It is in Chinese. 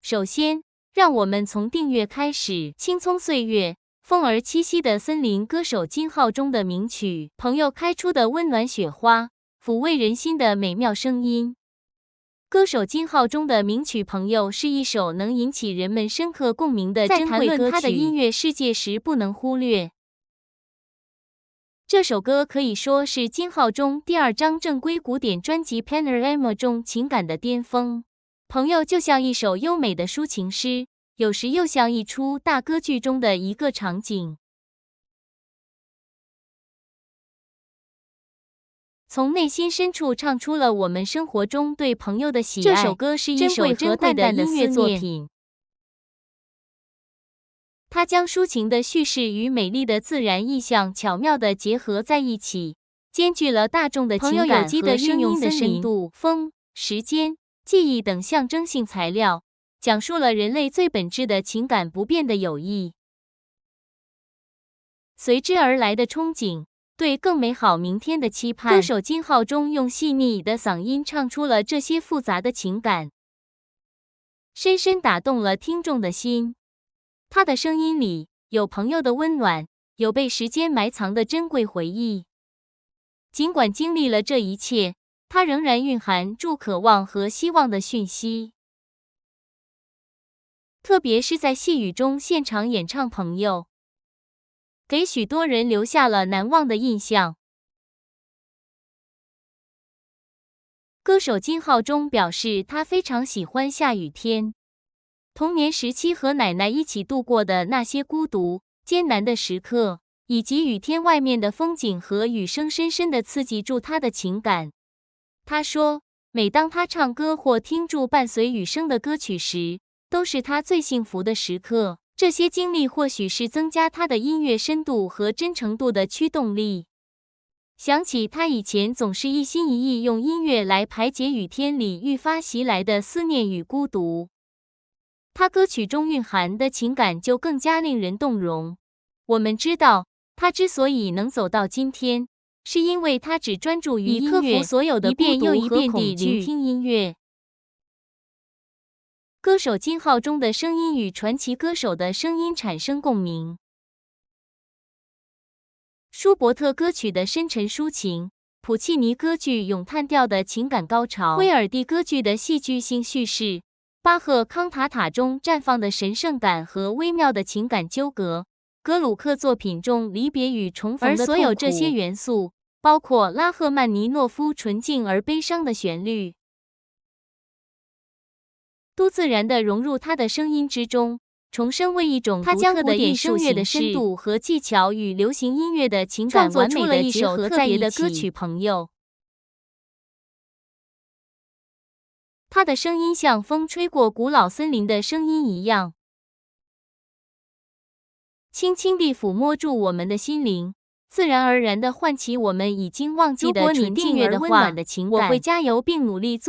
首先，让我们从订阅开始。青葱岁月，风儿栖息的森林，歌手金浩中的名曲，朋友开出的温暖雪花，抚慰人心的美妙声音。歌手金浩中的名曲《朋友》是一首能引起人们深刻共鸣的珍贵歌曲，在谈论他的音乐世界时不能忽略。这首歌可以说是金浩中第2张正规古典专辑《Panorama》中情感的巅峰。朋友就像一首优美的抒情诗，有时又像一出大歌剧中的一个场景。从内心深处唱出了我们生活中对朋友的喜爱。这首歌是一首珍贵的音乐作品，它将抒情的叙事与美丽的自然意象巧妙地结合在一起，兼具了大众的情感和声音的深度、风、时间、记忆等象征性材料，讲述了人类最本质的情感不变的友谊。随之而来的憧憬，对更美好明天的期盼。歌手金浩中用细腻的嗓音唱出了这些复杂的情感，深深打动了听众的心。他的声音里有朋友的温暖，有被时间埋藏的珍贵回忆。尽管经历了这一切，它仍然蕴含住渴望和希望的讯息。特别是在细雨中现场演唱《朋友》，给许多人留下了难忘的印象。歌手金浩中表示，他非常喜欢下雨天。童年时期和奶奶一起度过的那些孤独、艰难的时刻，以及雨天外面的风景和雨声深深地刺激住他的情感。他说，每当他唱歌或听住伴随雨声的歌曲时，都是他最幸福的时刻。这些经历或许是增加他的音乐深度和真诚度的驱动力。想起他以前总是一心一意用音乐来排解雨天里愈发袭来的思念与孤独，他歌曲中蕴含的情感就更加令人动容。我们知道，他之所以能走到今天，是因为他只专注于音乐，克服所有的孤独和恐惧，聆听音乐。歌手金浩中的声音与传奇歌手的声音产生共鸣。舒伯特歌曲的深沉抒情，普契尼歌剧咏叹调的情感高潮，威尔第歌剧的戏剧性叙事，巴赫康塔塔中绽放的神圣感和微妙的情感纠葛，格鲁克作品中离别与重逢的痛苦，而所有这些元素，包括拉赫曼尼诺夫纯净而悲伤的旋律，都自然地融入他的声音之中，重生为一种独特的艺术形式，的深度和技巧与流行音乐的情感完美的结合在一起。创作出了一首特别的歌曲《朋友》。他的声音像风吹过古老森林的声音一样，轻轻地抚摸住我们的心灵，自然而然地唤起我们已经忘记的纯净而温暖的情感。我会加油并努力做